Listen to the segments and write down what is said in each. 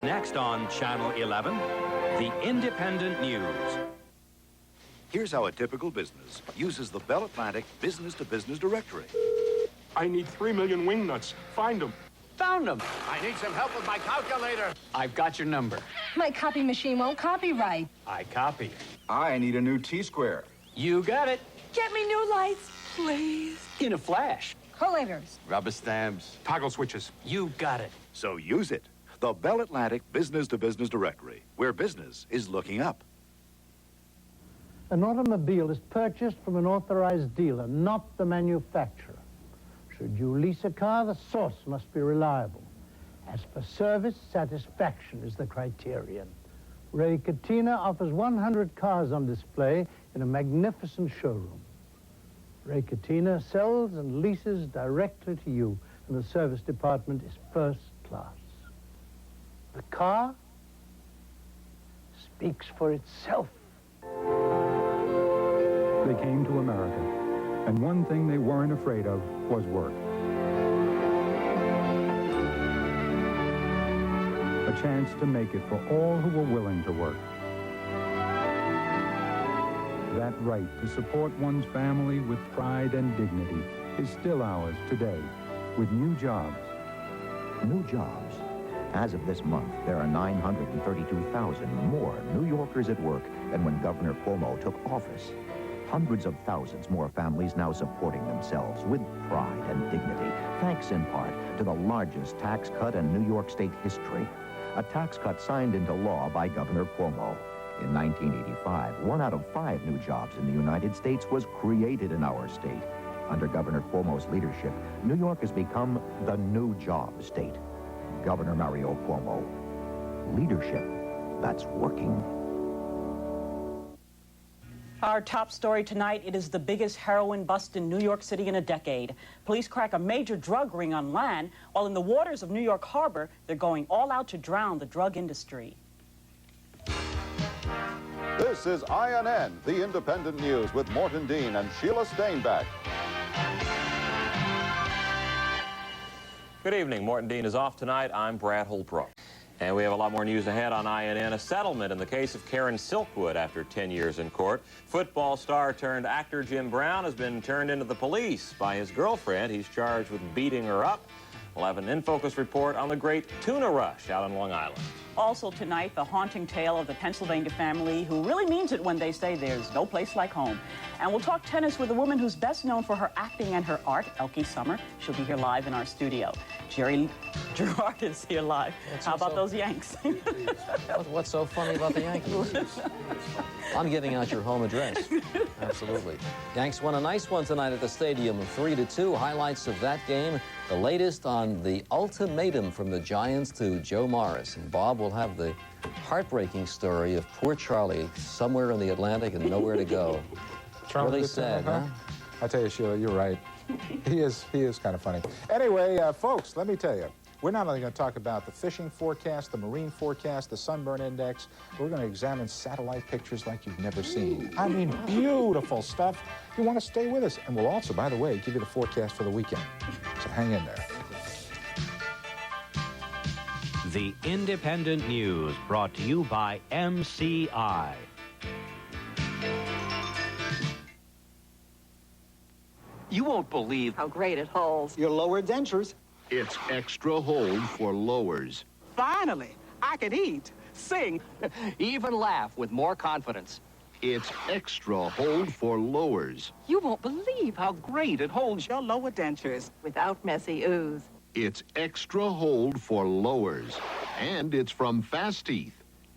Next on Channel 11, the Independent News. Here's how a typical business uses the Bell Atlantic business-to-business directory. I need 3 million wing nuts. Find them. Found them. I need some help with my calculator. I've got your number. My copy machine won't copy right. I copy. I need a new T-square. You got it. Get me new lights, please. In a flash. Collators. Rubber stamps. Toggle switches. You got it. So use it. The Bell Atlantic business-to-business directory, where business is looking up. An automobile is purchased from an authorized dealer, not the manufacturer. Should you lease a car, the source must be reliable. As for service, satisfaction is the criterion. Ray Catena offers 100 cars on display in a magnificent showroom. Ray Catena sells and leases directly to you, and the service department is first class. The car speaks for itself. They came to America, and one thing they weren't afraid of was work. A chance to make it for all who were willing to work. That right to support one's family with pride and dignity is still ours today, with new jobs. New jobs. As of this month, there are 932,000 more New Yorkers at work than when Governor Cuomo took office. Hundreds of thousands more families now supporting themselves with pride and dignity, thanks in part to the largest tax cut in New York State history. A tax cut signed into law by Governor Cuomo. In 1985, 1 out of 5 new jobs in the United States was created in our state. Under Governor Cuomo's leadership, New York has become the new job state. Governor Mario Cuomo. Leadership that's working. Our top story tonight, it is the biggest heroin bust in New York City in a decade. Police crack a major drug ring on land, while in the waters of New York Harbor, they're going all out to drown the drug industry. This is INN, the Independent News, with Morton Dean and Sheila Stainback. Good evening. Morton Dean is off tonight. I'm Brad Holbrook. And we have a lot more news ahead on INN. A settlement in the case of Karen Silkwood after 10 years in court. Football star turned actor Jim Brown has been turned into the police by his girlfriend. He's charged with beating her up. We'll have an In Focus report on the great tuna rush out on Long Island. Also tonight, the haunting tale of the Pennsylvania family who really means it when they say there's no place like home. And we'll talk tennis with a woman who's best known for her acting and her art, Elke Summer. She'll be here live in our studio. Jerry Gerard is here live. How about those Yanks? What's so funny about the Yankees? I'm giving out your home address. Absolutely. Yanks won a nice one tonight at the stadium, 3-2. Highlights of that game, the latest on the ultimatum from the Giants to Joe Morris. And Bob will have the heartbreaking story of poor Charlie somewhere in the Atlantic and nowhere to go. Really sad, huh? I tell you, Sheila, you're right. He is kind of funny. Anyway, folks, let me tell you, we're not only going to talk about the fishing forecast, the marine forecast, the sunburn index, we're going to examine satellite pictures like you've never seen. I mean, beautiful stuff. You want to stay with us. And we'll also, by the way, give you the forecast for the weekend. So hang in there. The Independent News, brought to you by MCI. You won't believe how great it holds. your lower dentures. It's extra hold for lowers. Finally, I can eat, sing, even laugh with more confidence. It's extra hold for lowers. You won't believe how Great, it holds your lower dentures. without messy ooze. It's extra hold for lowers. And it's from Fasteeth.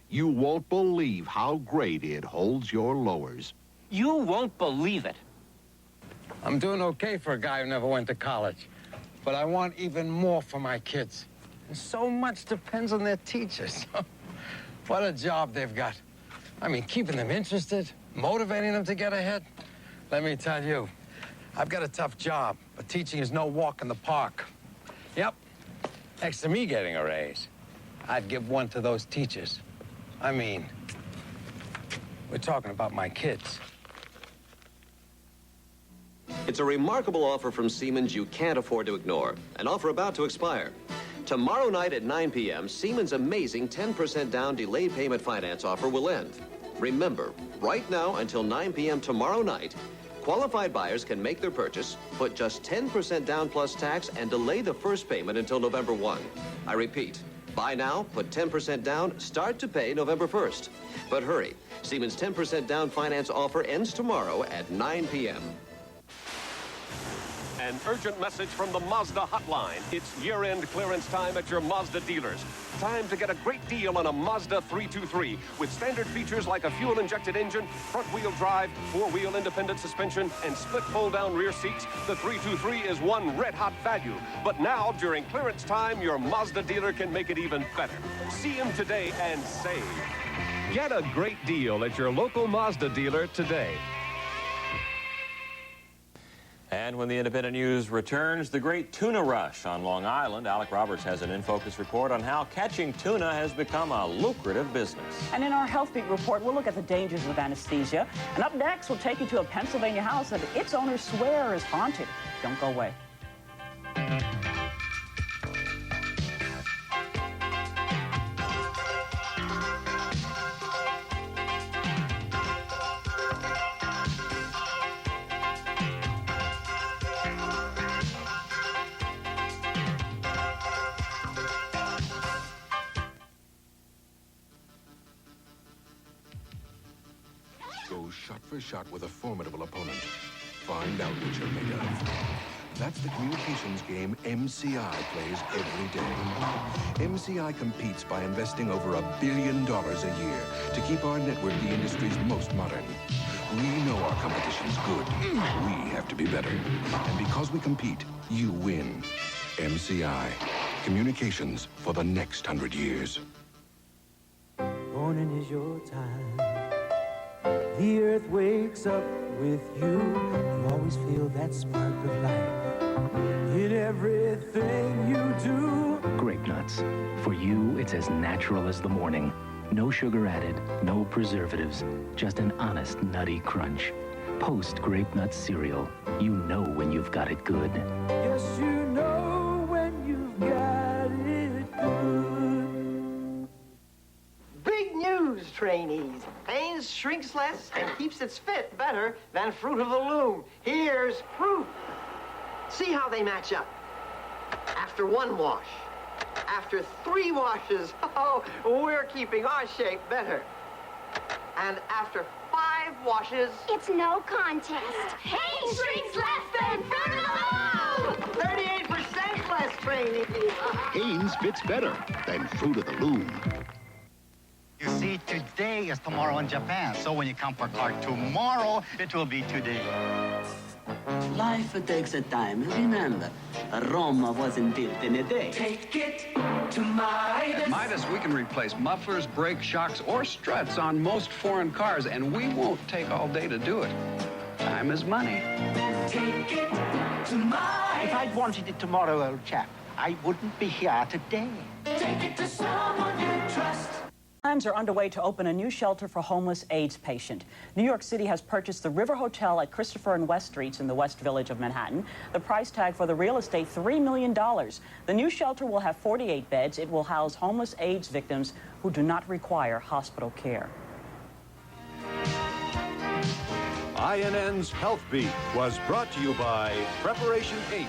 You won't believe how great it holds your lowers. You won't believe it. I'm doing okay for a guy who never went to college. But I want even more for my kids. And so much depends on their teachers. What a job they've got. I mean, keeping them interested, motivating them to get ahead. Let me tell you, I've got a tough job, but teaching is no walk in the park. Yep, next to me getting a raise, I'd give one to those teachers. I mean, we're talking about my kids. It's a remarkable offer from Seaman you can't afford to ignore. An offer about to expire. Tomorrow night at 9 p.m., Seaman's amazing 10% down delayed payment finance offer will end. Remember, right now until 9 p.m. tomorrow night, qualified buyers can make their purchase, put just 10% down plus tax, and delay the first payment until November 1. I repeat, buy now, put 10% down, start to pay November 1st. But hurry, Seaman's 10% down finance offer ends tomorrow at 9 p.m. An urgent message from the Mazda hotline. It's year-end clearance time at your Mazda dealers. Time to get a great deal on a Mazda 323 with standard features like a fuel-injected engine, front-wheel drive, four-wheel independent suspension, and split fold-down rear seats. The 323 is one red-hot value. But now, during clearance time, your Mazda dealer can make it even better. See him today and save. Get a great deal at your local Mazda dealer today. And when the Independent News returns, the great tuna rush on Long Island. Alec Roberts has an In Focus report on how catching tuna has become a lucrative business. And in our Health Beat report, we'll look at the dangers of anesthesia. And up next, we'll take you to a Pennsylvania house that its owners swear is haunted. Don't go away. Go shot for shot with a formidable opponent. Find out what you're made of. That's the communications game MCI plays every day. MCI competes by investing over $1 billion a year to keep our network the industry's most modern. We know our competition's good. We have to be better. And because we compete, you win. MCI. Communications for the next 100 years. Morning is your time. The earth wakes up with you. You always feel that spark of life in everything you do. Grape-Nuts. For you, it's as natural as the morning. No sugar added, no preservatives, just an honest nutty crunch. Post Grape-Nuts cereal. You know when you've got it good. Yes, you know when you've got it good. Big news, trainees. Hanes shrinks less and keeps its fit better than Fruit of the Loom. Here's proof. See how they match up. After one wash. After 3 washes, oh, we're keeping our shape better. And after 5 washes... It's no contest. Hanes shrinks less than Fruit of the Loom! 38% less, trainees. Hanes fits better than Fruit of the Loom. You see, today is tomorrow in Japan. So when you come for car tomorrow, it will be today. Life takes a time. Remember, Rome wasn't built in a day. Take it to Midas. At Midas, we can replace mufflers, brake shocks, or struts on most foreign cars, and we won't take all day to do it. Time is money. Take it to Midas. If I'd wanted it tomorrow, old chap, I wouldn't be here today. Take it to someone you trust. Plans are underway to open a new shelter for homeless AIDS patients. New York City has purchased the River Hotel at Christopher and West Streets in the West Village of Manhattan. The price tag for the real estate, $3 million. The new shelter will have 48 beds. It will house homeless AIDS victims who do not require hospital care. INN's Health Beat was brought to you by Preparation H.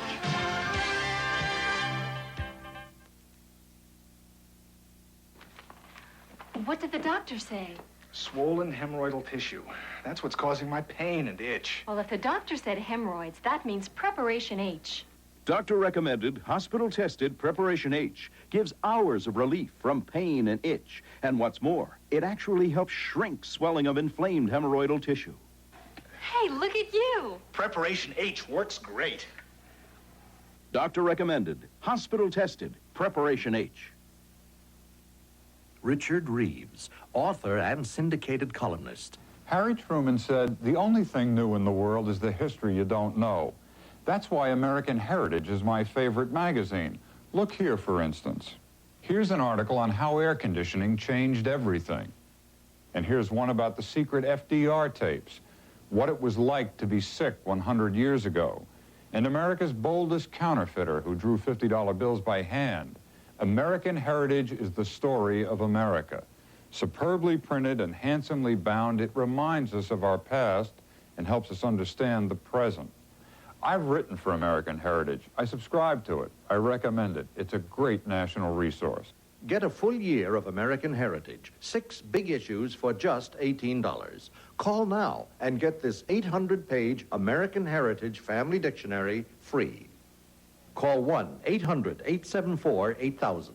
What did the doctor say? Swollen hemorrhoidal tissue. That's what's causing my pain and itch. Well, if the doctor said hemorrhoids, that means Preparation H. Doctor-recommended, hospital-tested Preparation H gives hours of relief from pain and itch. And what's more, it actually helps shrink swelling of inflamed hemorrhoidal tissue. Hey, look at you. Preparation H works great. Doctor-recommended, hospital-tested Preparation H. Richard Reeves, author and syndicated columnist. Harry Truman said, "The only thing new in the world is the history you don't know." That's why American Heritage is my favorite magazine. Look here, for instance. Here's an article on how air conditioning changed everything. And here's one about the secret FDR tapes, what it was like to be sick 100 years ago, and America's boldest counterfeiter who drew $50 bills by hand, American Heritage is the story of America. Superbly printed and handsomely bound, it reminds us of our past and helps us understand the present. I've written for American Heritage. I subscribe to it. I recommend it. It's a great national resource. Get a full year of American Heritage. 6 big issues for just $18. Call now and get this 800-page American Heritage Family Dictionary free. Call 1-800-874-8000.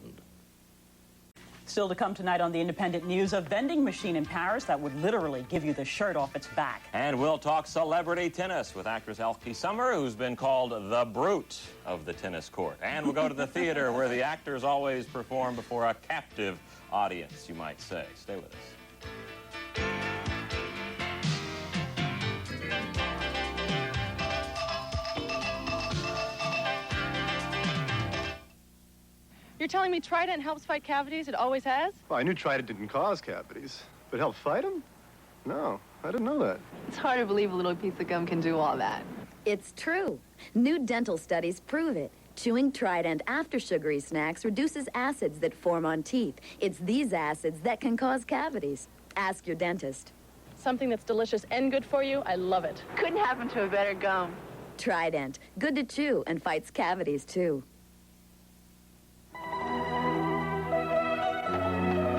Still to come tonight on the Independent News, a vending machine in Paris that would literally give you the shirt off its back. And we'll talk celebrity tennis with actress Elke Summer, who's been called the brute of the tennis court. And we'll go to the theater where the actors always perform before a captive audience, you might say. Stay with us. You're telling me Trident helps fight cavities? It always has? Well, I knew Trident didn't cause cavities, but help fight them? No, I didn't know that. It's hard to believe a little piece of gum can do all that. It's true. New dental studies prove it. Chewing Trident after sugary snacks reduces acids that form on teeth. It's these acids that can cause cavities. Ask your dentist. Something that's delicious and good for you, I love it. Couldn't happen to a better gum. Trident. Good to chew and fights cavities, too.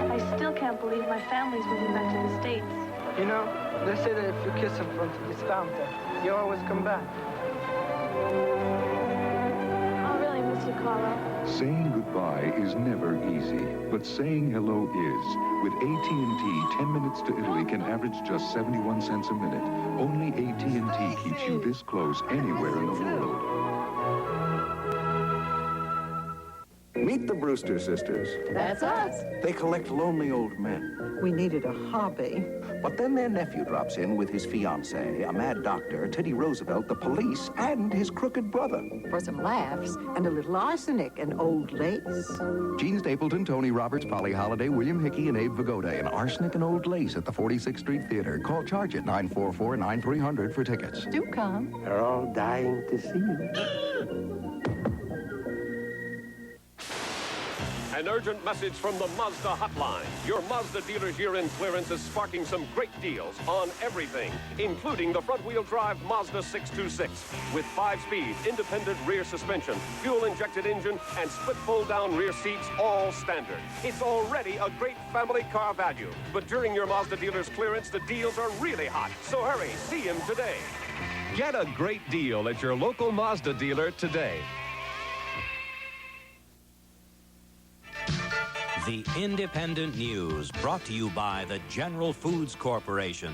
I still can't believe my family's moving back to the States. You know, they say that if you kiss in front of this fountain, you always come back. I'll really miss you, Carlo. Saying goodbye is never easy, but saying hello is. With AT&T, 10 minutes to Italy can average just 71 cents a minute. Only AT&T keeps you this close anywhere in the world. Meet the Brewster sisters. That's us. They collect lonely old men. We needed a hobby. But then their nephew drops in with his fiancée, a mad doctor, Teddy Roosevelt, the police, and his crooked brother. For some laughs and a little arsenic and old lace. Gene Stapleton, Tony Roberts, Polly Holliday, William Hickey, and Abe Vigoda in Arsenic and Old Lace at the 46th Street Theater. Call Charge at 944-9300 for tickets. Do come. They're all dying to see you. An urgent message from the Mazda hotline. Your Mazda dealer here in clearance is sparking some great deals on everything, including the front-wheel drive Mazda 626 with 5-speed independent rear suspension, fuel-injected engine, and split fold-down rear seats, all standard. It's already a great family car value. But during your Mazda dealer's clearance, the deals are really hot. So hurry, see him today. Get a great deal at your local Mazda dealer today. The Independent News, brought to you by the General Foods Corporation.